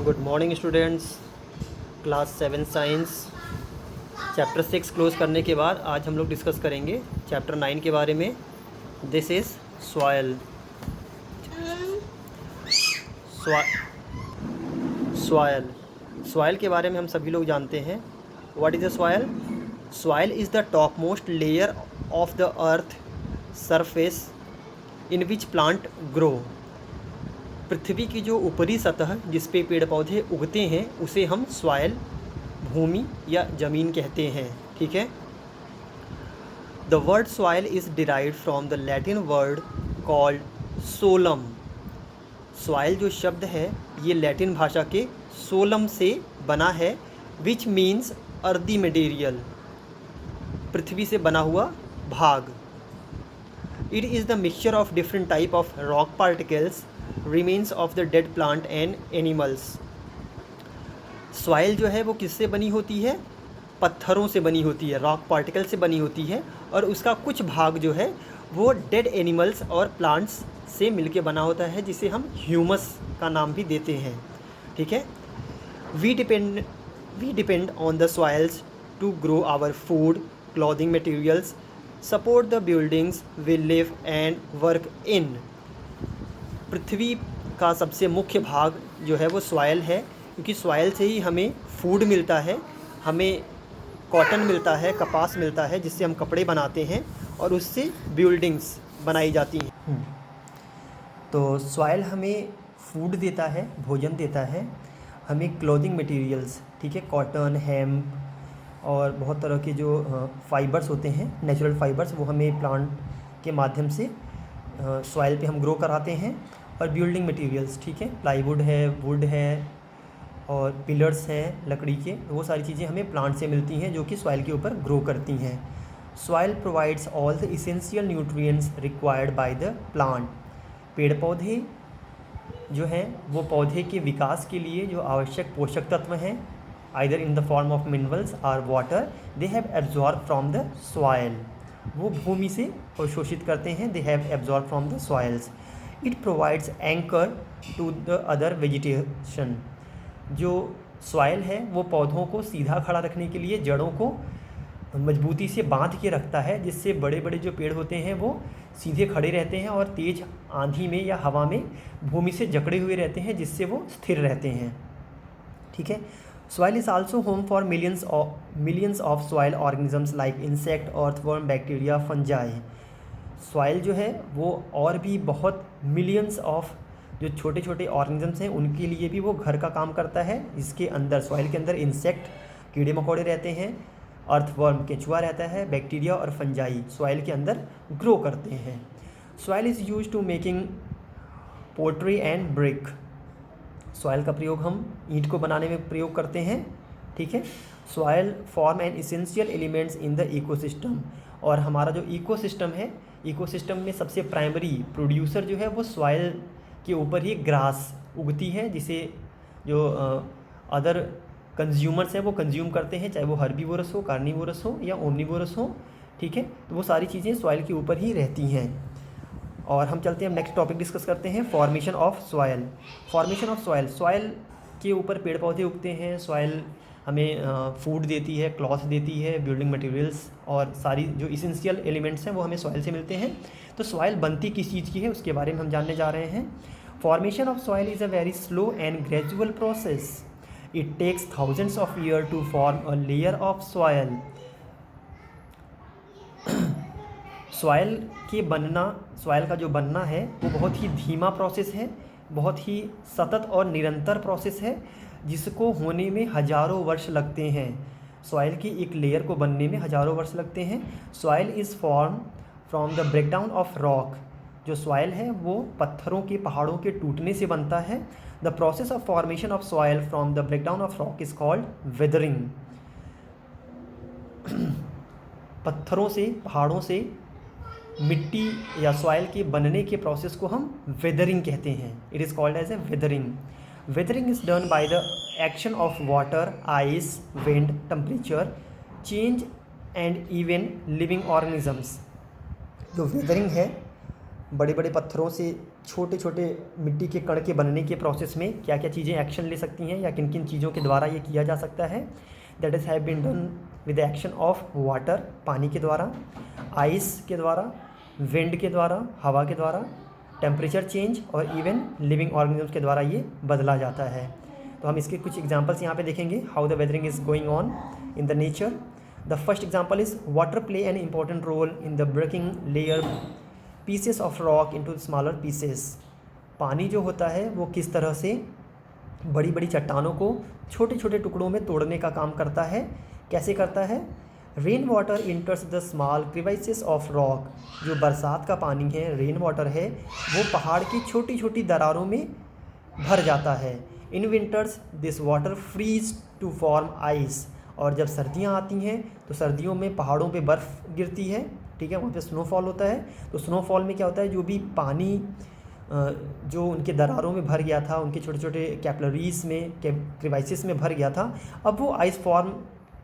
Good morning students. Class 7 science chapter 6 close करने के बाद आज हम लोग डिस्कस करेंगे चैप्टर 9 के बारे में। This is soil. Soil soil के बारे में हम सभी लोग जानते हैं। What is the soil? Soil is the top most layer of the earth surface in which plant grow. पृथ्वी की जो ऊपरी सतह जिस पे पेड़ पौधे उगते हैं उसे हम सॉयल, भूमि या ज़मीन कहते हैं। ठीक है। The word soil is derived from the Latin word called solum. Soil जो शब्द है ये लैटिन भाषा के सोलम से बना है, विच मीन्स अर्दी मटेरियल, पृथ्वी से बना हुआ भाग। It is the mixture of different type of rock particles, remains of the dead plant and animals. Soil जो है वो किससे बनी होती है? पत्थरों से बनी होती है, रॉक पार्टिकल से बनी होती है, और उसका कुछ भाग जो है वो डेड एनिमल्स और प्लांट्स से मिलके बना होता है, जिसे हम ह्यूमस का नाम भी देते हैं। ठीक है। We depend on the soils to grow our food, clothing materials, support the buildings we live and work in. पृथ्वी का सबसे मुख्य भाग जो है वो सॉयल है, क्योंकि सॉयल से ही हमें फूड मिलता है, हमें कॉटन मिलता है, कपास मिलता है, जिससे हम कपड़े बनाते हैं और उससे बिल्डिंग्स बनाई जाती हैं। तो सॉयल हमें फूड देता है, भोजन देता है, हमें क्लोथिंग मटेरियल्स, ठीक है, कॉटन, हेम्प और बहुत तरह के जो फाइबर्स होते हैं, नेचुरल फाइबर्स, वो हमें प्लांट के माध्यम से सॉयल पे हम ग्रो कराते हैं। और बिल्डिंग मटेरियल्स, ठीक है, प्लाईवुड है, वुड है और पिलर्स हैं लकड़ी के, वो सारी चीज़ें हमें प्लांट से मिलती हैं जो कि सॉयल के ऊपर ग्रो करती हैं। Soil provides all the essential nutrients required by the plant. पेड़ पौधे जो हैं वो पौधे के विकास के लिए जो आवश्यक पोषक तत्व हैं, either in the form of minerals और water, they have absorb from the soil. वो भूमि से अवशोषित करते हैं, they have absorb from the soils. It provides anchor to the other vegetation. जो सॉयल है वो पौधों को सीधा खड़ा रखने के लिए जड़ों को मजबूती से बांध के रखता है, जिससे बड़े बड़े जो पेड़ होते हैं वो सीधे खड़े रहते हैं और तेज़ आंधी में या हवा में भूमि से जकड़े हुए रहते हैं, जिससे वो स्थिर रहते हैं। ठीक है। Soil is also home for millions of soil organisms like insect, earthworm, bacteria, fungi. Soil जो है वो और भी बहुत मिलियंस ऑफ जो छोटे छोटे ऑर्गेनिजम्स हैं उनके लिए भी वो घर का काम करता है। इसके अंदर, सॉयल के अंदर, इंसेक्ट, कीड़े मकोड़े रहते हैं, अर्थवर्म, केंचुआ रहता है, बैक्टीरिया और फंजाई सॉयल के अंदर ग्रो करते हैं। Soil is use to making pottery and brick. Soil का प्रयोग हम ईंट को बनाने में प्रयोग करते हैं। ठीक है। Soil form and essential elements in the ecosystem. और हमारा जो इकोसिस्टम है, इकोसिस्टम में सबसे प्राइमरी प्रोड्यूसर जो है वो सॉयल के ऊपर ही ग्रास उगती है, जिसे जो अदर कंज्यूमर्स हैं वो कंज्यूम करते हैं, चाहे वो हर्बीवोरस हो, कार्निवोरस हो या ओमनीवोरस हो। ठीक है। तो वो सारी चीज़ें सॉयल के ऊपर ही रहती हैं। और हम चलते हैं, नेक्स्ट टॉपिक डिस्कस करते हैं, formation of soil. Formation of soil, soil के ऊपर पेड़ पौधे उगते हैं, सॉयल हमें फूड देती है, क्लॉथ देती है, बिल्डिंग मटेरियल्स और सारी जो इसेंशियल एलिमेंट्स हैं वो हमें सॉयल से मिलते हैं। तो सॉयल बनती किस चीज़ की है उसके बारे में हम जानने जा रहे हैं। Formation of soil is a very slow and gradual process. It takes thousands of year to form a layer of soil. Soil के बनना, सॉयल का जो बनना है वो बहुत ही धीमा प्रोसेस है, बहुत ही सतत और निरंतर प्रोसेस है, जिसको होने में हज़ारों वर्ष लगते हैं। सॉयल की एक लेयर को बनने में हज़ारों वर्ष लगते हैं। Soil is form from the breakdown of rock. जो सॉयल है वो पत्थरों के, पहाड़ों के टूटने से बनता है। The process of formation of soil from the breakdown of rock is called weathering. पत्थरों से, पहाड़ों से मिट्टी या सॉयल के बनने के प्रोसेस को हम वेदरिंग कहते हैं। It is called as a weathering. Weathering is done by the action of water, ice, wind, temperature change and even living organisms. जो वेदरिंग है बड़े बड़े पत्थरों से छोटे छोटे मिट्टी के कण के बनने के प्रोसेस में क्या क्या चीज़ें एक्शन ले सकती हैं या किन किन चीज़ों के द्वारा ये किया जा सकता है। That is have been done with the action of water, पानी के द्वारा, आइस के द्वारा, विंड के द्वारा, हवा के द्वारा, टेम्परेचर चेंज और इवन लिविंग ऑर्गेनिजम्स के द्वारा ये बदला जाता है। तो हम इसके कुछ एग्जांपल्स यहाँ पे देखेंगे, how the weathering is going on in the nature. The first example is water play an important role in the breaking layer pieces of rock into smaller pieces. पानी जो होता है वो किस तरह से बड़ी बड़ी चट्टानों को छोटे छोटे टुकड़ों में तोड़ने का काम करता है, कैसे करता है। Rain water enters the small crevices of rock. जो बरसात का पानी है, रेन वाटर है, वो पहाड़ की छोटी छोटी दरारों में भर जाता है। In winters this water freeze to form ice. और जब सर्दियाँ आती हैं तो सर्दियों में पहाड़ों पे बर्फ़ गिरती है, ठीक है, वहाँ पे स्नोफॉल होता है। तो स्नोफॉल में क्या होता है, जो भी पानी जो उनके दरारों में भर गया था, उनके छोटे छोटे कैपिलरीज में, क्रिवाइसिस में भर गया था, अब वो आइस फॉर्म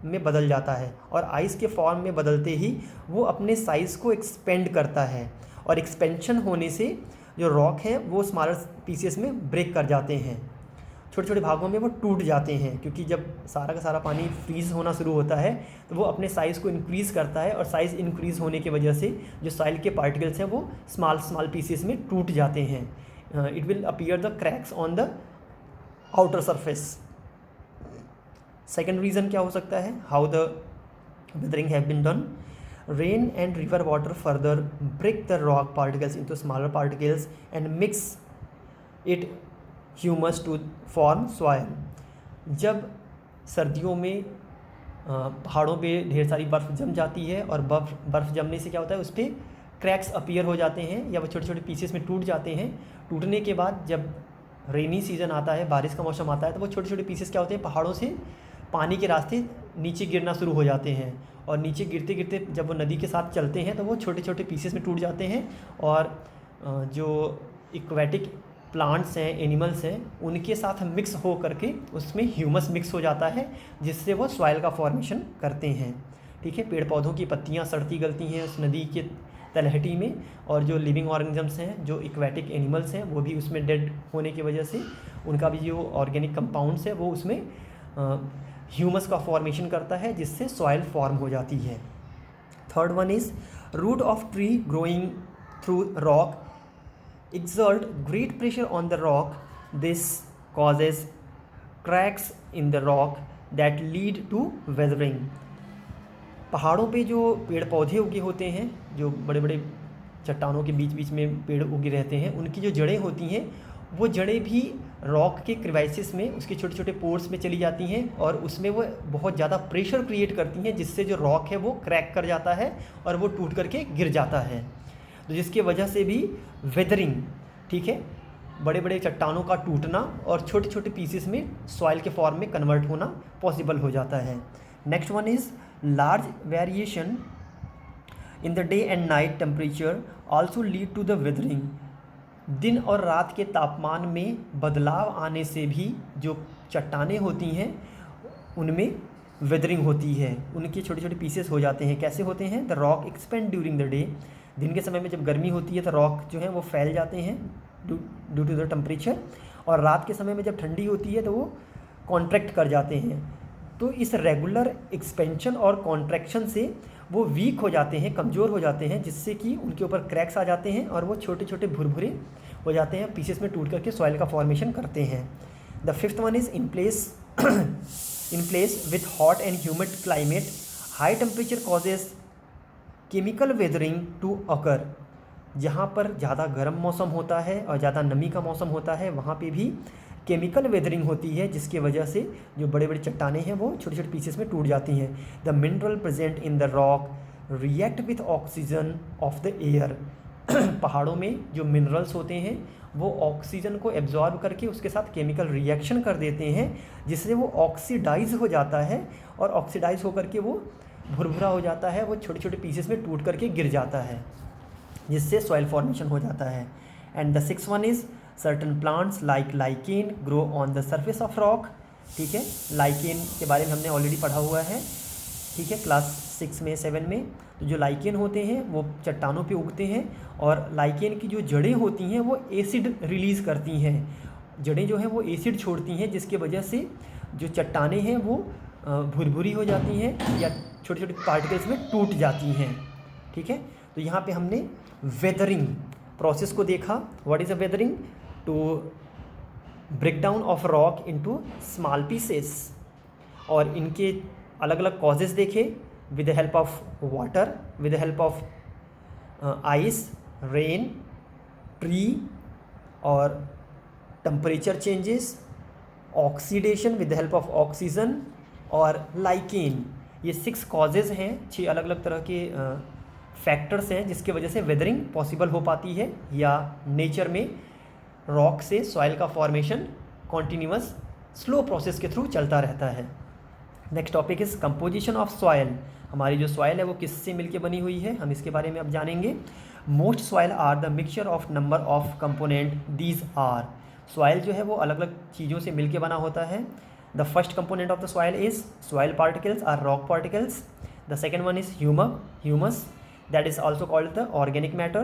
में बदल जाता है। और आइस के फॉर्म में बदलते ही वो अपने साइज़ को एक्सपेंड करता है, और एक्सपेंशन होने से जो रॉक हैं वो स्मॉलर पीसेस में ब्रेक कर जाते हैं, छोटे छोटे भागों में वो टूट जाते हैं। क्योंकि जब सारा का सारा पानी फ्रीज़ होना शुरू होता है तो वो अपने साइज़ को इंक्रीज़ करता है, और साइज़ इंक्रीज़ होने की वजह से जो सॉइल के पार्टिकल्स हैं वो स्मॉल स्मॉल पीसेस में टूट जाते हैं। It will appear the cracks on the outer surface. Second reason क्या हो सकता है, how the weathering have been done. Rain and river water further break the rock particles into smaller particles and mix it humus to form soil. जब सर्दियों में पहाड़ों पे ढेर सारी बर्फ़ जम जाती है, और बर्फ़ जमने से क्या होता है, उस पर क्रैक्स अपीयर हो जाते हैं या वो छोटे छोटे पीसेस में टूट जाते हैं। टूटने के बाद जब रेनी सीज़न आता है, बारिश का मौसम आता है, तो वो छोटे छोटे पीसेस क्या होते हैं, पहाड़ों से पानी के रास्ते नीचे गिरना शुरू हो जाते हैं। और नीचे गिरते गिरते जब वो नदी के साथ चलते हैं तो वो छोटे छोटे पीसेस में टूट जाते हैं, और जो एक्वेटिक प्लांट्स हैं, एनिमल्स हैं, उनके साथ मिक्स हो करके उसमें ह्यूमस मिक्स हो जाता है, जिससे वो सॉइल का फॉर्मेशन करते हैं। ठीक है, पेड़ पौधों की पत्तियां सड़ती गलती हैं उस नदी के तलहटी में, और जो लिविंग ऑर्गेनिजम्स हैं, जो एक्वेटिक एनिमल्स हैं, वो भी उसमें डेड होने की वजह से उनका भी जो ऑर्गेनिक कंपाउंड्स है वो उसमें ह्यूमस का फॉर्मेशन करता है, जिससे सॉइल फॉर्म हो जाती है। Third one is root of tree growing through rock exert great pressure on the rock. This causes cracks in the rock that lead to weathering. पहाड़ों पे जो पेड़ पौधे उगे होते हैं, जो बड़े बड़े चट्टानों के बीच बीच में पेड़ उगे रहते हैं, उनकी जो जड़ें होती हैं वो जड़ें भी रॉक के क्रिवाइसिस में, उसके छोटे छोटे पोर्स में चली जाती हैं, और उसमें वो बहुत ज़्यादा प्रेशर क्रिएट करती हैं, जिससे जो रॉक है वो क्रैक कर जाता है और वो टूट करके गिर जाता है। तो जिसकी वजह से भी वेदरिंग, ठीक है, बड़े बड़े चट्टानों का टूटना और छोटे छोटे पीसेस में सॉइल के फॉर्म में कन्वर्ट होना पॉसिबल हो जाता है। Next one is large variation in the day and night temperature also lead to the weathering. दिन और रात के तापमान में बदलाव आने से भी जो चट्टानें होती हैं उनमें वेदरिंग होती है, उनके छोटे छोटे पीसेस हो जाते हैं। कैसे होते हैं, the rock expand during the day. दिन के समय में जब गर्मी होती है तो रॉक जो है वो फैल जाते हैं ड्यू टू द टेम्परेचर, और रात के समय में जब ठंडी होती है तो वो कॉन्ट्रैक्ट कर जाते हैं। तो इस रेगुलर एक्सपेंशन और कॉन्ट्रैक्शन से वो वीक हो जाते हैं, कमज़ोर हो जाते हैं, जिससे कि उनके ऊपर क्रैक्स आ जाते हैं और वो छोटे छोटे भुरभुरे हो जाते हैं, पीसेस में टूट करके सॉइल का फॉर्मेशन करते हैं। The fifth one is in place with hot and humid climate high temperature causes chemical weathering to occur. जहाँ पर ज़्यादा गर्म मौसम होता है और ज़्यादा नमी का मौसम होता है, वहाँ पे भी केमिकल वेदरिंग होती है, जिसकी वजह से जो बड़े बड़े चट्टानें हैं वो छोटे छोटे पीसेस में टूट जाती हैं। The mineral present in the rock react with oxygen of the air. पहाड़ों में जो मिनरल्स होते हैं वो ऑक्सीजन को एब्जॉर्ब करके उसके साथ केमिकल रिएक्शन कर देते हैं, जिससे वो ऑक्सीडाइज हो जाता है, और ऑक्सीडाइज होकर के वो भुरभुरा हो जाता है, वो छोटे छोटे पीसेस में टूट करके गिर जाता है, जिससे सॉइल फॉर्मेशन हो जाता है। And the six one is certain plants like lichen grow on the surface of rock. ठीक है, लाइकेन के बारे में हमने ऑलरेडी पढ़ा हुआ है। ठीक है, क्लास 6 में 7 में। तो जो लाइकेन होते हैं वो चट्टानों पे उगते हैं और लाइकेन की जो जड़ें होती हैं वो एसिड रिलीज़ करती हैं। जड़ें जो हैं वो एसिड छोड़ती हैं, जिसकी वजह से जो चट्टानें हैं वो भुरभुरी हो जाती हैं या छोटे छोटे पार्टिकल्स में टूट जाती हैं। ठीक है, तो यहाँ पे हमने वेदरिंग प्रोसेस को देखा। What is a weathering? To break down of rock into small pieces, और इनके अलग अलग कॉजेज़ देखे with the help of water, with the help of ice, rain, tree और temperature changes, oxidation with the help of oxygen और lichen. ये 6 causes हैं, 6 अलग अलग तरह के फैक्टर्स हैं जिसकी वजह से वेदरिंग पॉसिबल हो पाती है, या नेचर में रॉक से सॉइल का फॉर्मेशन कॉन्टीन्यूअस स्लो प्रोसेस के थ्रू चलता रहता है। Next topic is composition of soil. हमारी जो सॉइल है वो किससे मिलके बनी हुई है, हम इसके बारे में अब जानेंगे। Most soil are the mixture of number of component these are. Soil जो है वो अलग अलग चीज़ों से मिलके बना होता है। The first component of the soil is soil particles are rock particles. The second one is humus, that is also called the organic matter.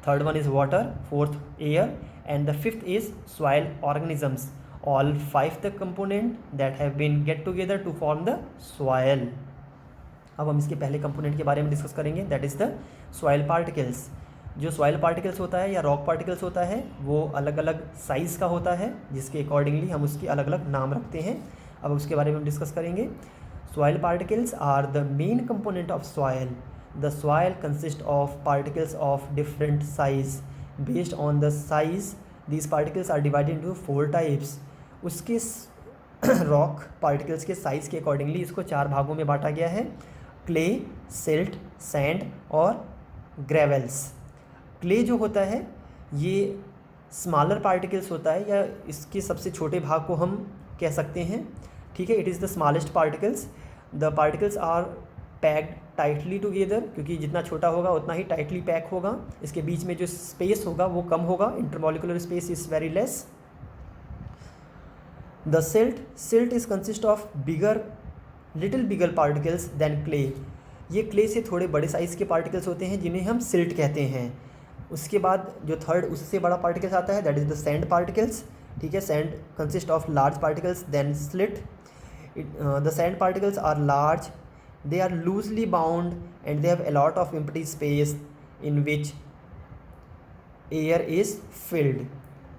Third one is water, fourth air, and the fifth is soil organisms. All 5 the component that have been get together to form the soil. अब हम इसके पहले component के बारे में discuss करेंगे, that is the soil particles. जो soil particles होता है या रॉक पार्टिकल्स होता है वो अलग अलग साइज़ का होता है, जिसके अकॉर्डिंगली हम उसके अलग अलग नाम रखते हैं। अब उसके बारे में हम डिस्कस करेंगे। Soil particles are the main component of soil. The soil consists of particles of different size. Based on the size, these particles are divided into 4 types. उसके रॉक पार्टिकल्स के साइज़ के अकॉर्डिंगली इसको 4 भागों में बांटा गया है, क्ले, सिल्ट, सैंड और ग्रेवल्स। क्ले जो होता है ये स्मॉलर पार्टिकल्स होता है, या इसके सबसे छोटे भाग को हम कह सकते हैं। ठीक है, it is the smallest particles. The particles are packed tightly together, क्योंकि जितना छोटा होगा उतना ही टाइटली पैक होगा। इसके बीच में जो स्पेस होगा वो कम होगा, intermolecular space is very less. The silt is consist of little bigger particles than clay. ये क्ले से थोड़े बड़े साइज़ के पार्टिकल्स होते हैं जिन्हें हम सिल्ट कहते हैं। उसके बाद जो थर्ड उससे बड़ा पार्टिकल्स आता है that is the sand particles. ठीक है, sand consist of large particles than slit. The sand particles are large, they are loosely bound and they have a lot of empty space in which air is filled.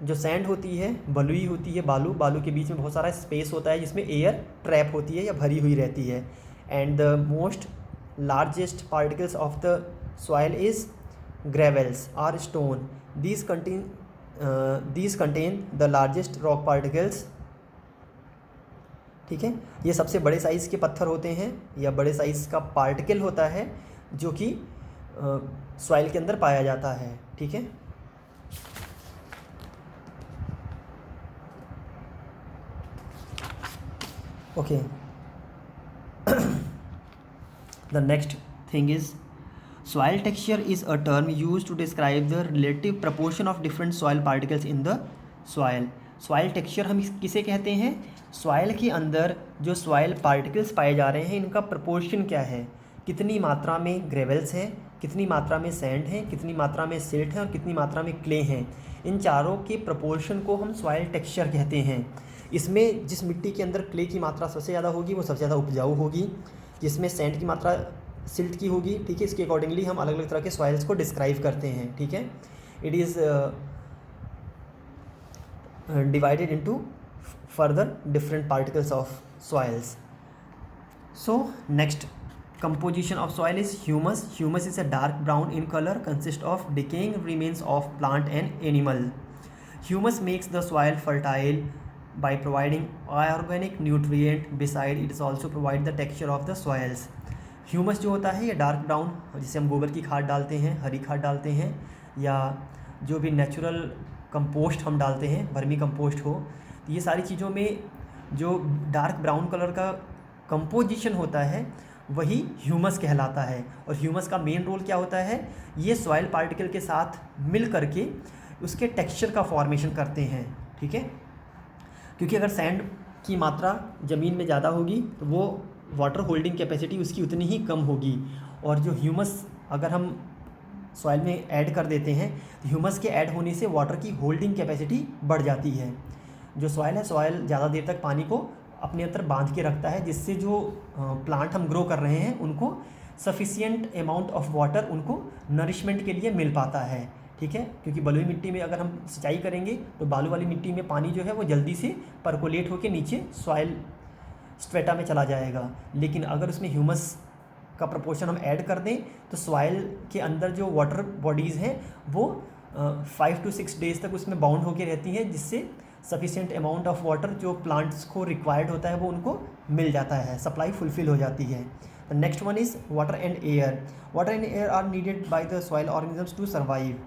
जो sand होती है, बलुई होती है, बालू के बीच में बहुत सारा स्पेस होता है जिसमें एयर ट्रैप होती है या भरी हुई रहती है। And the most largest particles of the soil is gravels are stone. these contain the largest rock particles. ठीक है, ये सबसे बड़े साइज़ के पत्थर होते हैं या बड़े साइज़ का पार्टिकल होता है जो कि सॉइल के अंदर पाया जाता है। ठीक है, okay. The next thing is soil texture is a term use to describe the relative proportion of different soil particles in the soil. Soil texture हम किसे कहते हैं? सॉइल के अंदर जो सॉइल पार्टिकल्स पाए जा रहे हैं इनका प्रपोर्शन क्या है, कितनी मात्रा में ग्रेवल्स हैं, कितनी मात्रा में सैंड हैं, कितनी मात्रा में सिल्ट है और कितनी मात्रा में क्ले हैं। इन चारों के प्रपोर्शन को हम सॉइल टेक्सचर कहते हैं। इसमें जिस मिट्टी के अंदर क्ले की मात्रा सबसे ज़्यादा होगी वो सबसे ज़्यादा उपजाऊ होगी, जिसमें सैंड की मात्रा सिल्ट की होगी। ठीक है, इसके अकॉर्डिंगली हम अलग अलग तरह के सॉइल्स को डिस्क्राइब करते हैं। ठीक है, it is divided into further different particles of soils. So next composition of soil is humus. Humus is a dark brown in color, consists of decaying remains of plant and animal. Humus makes the soil fertile by providing organic nutrient. Beside it also provide the texture of the soils. Humus जो होता है ये dark brown, जिसे हम गोबर की खाद डालते हैं, हरी खाद डालते हैं, या जो भी नेचुरल कंपोस्ट हम डालते हैं, वर्मी कंपोस्ट हो, तो ये सारी चीज़ों में जो डार्क ब्राउन कलर का कंपोजिशन होता है वही ह्यूमस कहलाता है। और ह्यूमस का मेन रोल क्या होता है, ये सॉइल पार्टिकल के साथ मिल करके उसके टेक्सचर का फॉर्मेशन करते हैं। ठीक है, क्योंकि अगर सैंड की मात्रा ज़मीन में ज़्यादा होगी तो वो वाटर होल्डिंग कैपेसिटी उसकी उतनी ही कम होगी। और जो ह्यूमस अगर हम सॉइल में ऐड कर देते हैं तो ह्यूमस के ऐड होने से वाटर की होल्डिंग कैपेसिटी बढ़ जाती है। जो सॉइल है, सॉइल ज़्यादा देर तक पानी को अपने अंदर बांध के रखता है, जिससे जो प्लांट हम ग्रो कर रहे हैं उनको सफिशिएंट अमाउंट ऑफ वाटर उनको नरिशमेंट के लिए मिल पाता है। ठीक है, क्योंकि बलुई मिट्टी में अगर हम सिंचाई करेंगे तो बालू वाली मिट्टी में पानी जो है वो जल्दी से परकोलेट होकर नीचे सॉइल स्ट्रेटा में चला जाएगा। लेकिन अगर उसमें ह्यूमस का प्रपोर्शन हम ऐड कर दें तो सॉइल के अंदर जो वाटर बॉडीज़ हैं वो 5 to 6 डेज़ तक उसमें बाउंड होकर रहती हैं, जिससे सफिशिएंट अमाउंट ऑफ वाटर जो प्लांट्स को रिक्वायर्ड होता है वो उनको मिल जाता है, सप्लाई फुलफिल हो जाती है। The next one is water and air. Water and air are needed by the soil organisms to survive.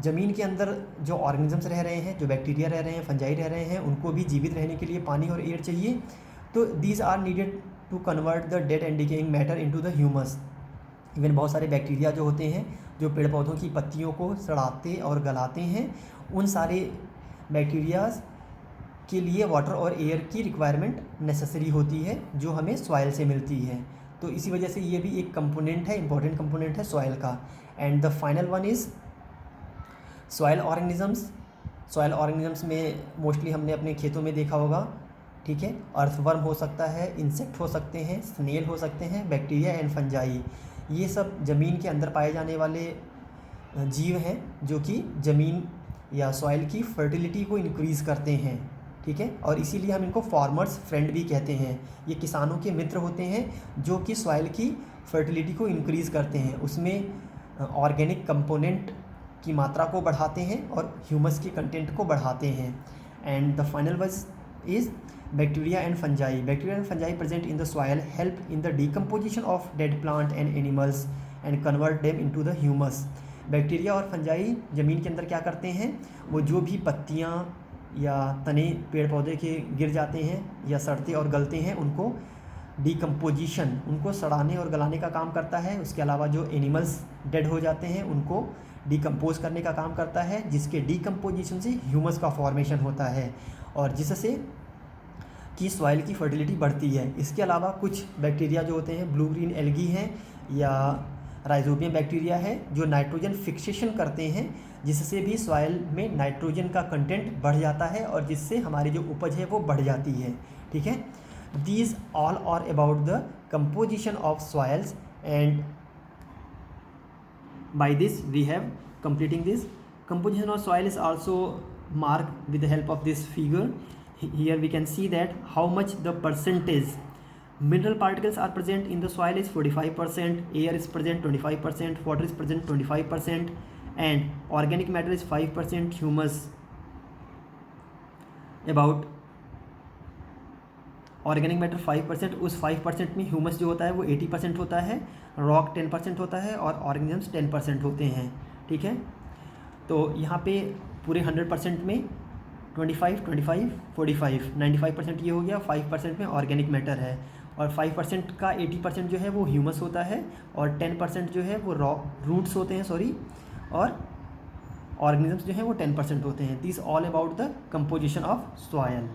ज़मीन के अंदर जो ऑर्गेनिजम्स रह रहे हैं, जो बैक्टीरिया रह रहे हैं, फंजाई रह रहे हैं, उनको भी जीवित रहने के लिए पानी और एयर चाहिए। तो these are needed to convert the dead and decaying matter into the humus. Even बहुत सारे बैक्टीरिया जो होते हैं जो पेड़ पौधों की पत्तियों को सड़ाते और गलाते हैं, उन सारे बैक्टीरियाज के लिए वाटर और एयर की रिक्वायरमेंट नेसेसरी होती है, जो हमें सॉइल से मिलती है। तो इसी वजह से ये भी एक कंपोनेंट है, इंपॉर्टेंट कंपोनेंट है सॉइल का। And the final one is soil organisms. Soil organisms में मोस्टली हमने अपने खेतों में देखा होगा, ठीक है। अर्थवर्म हो सकता है, इंसेक्ट हो सकते हैं, स्नेल हो सकते हैं, बैक्टीरिया एंड फंजाई। ये सब ज़मीन के अंदर पाए जाने वाले जीव हैं जो कि ज़मीन या सॉइल की फर्टिलिटी को इंक्रीज़ करते हैं, ठीक है। और इसीलिए हम इनको फार्मर्स फ्रेंड भी कहते हैं। ये किसानों के मित्र होते हैं जो कि सॉइल की फर्टिलिटी को इंक्रीज़ करते हैं, उसमें ऑर्गेनिक कंपोनेंट की मात्रा को बढ़ाते हैं और ह्यूमस के कंटेंट को बढ़ाते हैं। And the final word is bacteria and fungi. Bacteria and fungi present in the soil help in the decomposition of dead plant and animals and convert them into the humus. Bacteria और fungi ज़मीन के अंदर क्या करते हैं, वो जो भी पत्तियाँ या तने पेड़ पौधे के गिर जाते हैं या सड़ते और गलते हैं उनको डिकम्पोजिशन, उनको सड़ाने और गलाने का काम करता है। उसके अलावा जो एनिमल्स डेड हो जाते हैं उनको डिकम्पोज करने का काम करता है, जिसके डिकम्पोजिशन से ह्यूमस का फॉर्मेशन होता है और जिससे कि सॉइल की फर्टिलिटी बढ़ती है। इसके अलावा कुछ बैक्टीरिया जो होते हैं, ब्लू ग्रीन एल्गी हैं या राइजोबियम बैक्टीरिया है, जो नाइट्रोजन फिक्सेशन करते हैं, जिससे भी सॉइल में नाइट्रोजन का कंटेंट बढ़ जाता है और जिससे हमारी जो उपज है वो बढ़ जाती है, ठीक है। These all are about the composition of soils and by this we have completing this composition of soil is also marked with the help of this figure. Here we can see that how much the percentage mineral particles are present in the soil is 45%, air is present 25%, water is present 25%, and organic matter is 5%, humus about organic matter 5%, उस 5% में humus जो होता है वो 80% होता है, rock 10% होता है और ऑर्गेनिजम्स 10% होते हैं, ठीक है। तो यहाँ पे पूरे 100% में 25, 25, 45, 95% ये हो गया, 5% में ऑर्गेनिक मैटर है और 5% का 80% जो है वो ह्यूमस होता है और 10% जो है वो रूट्स होते हैं, और ऑर्गेनिजम्स जो है वो 10% होते हैं। This all about the composition of soil.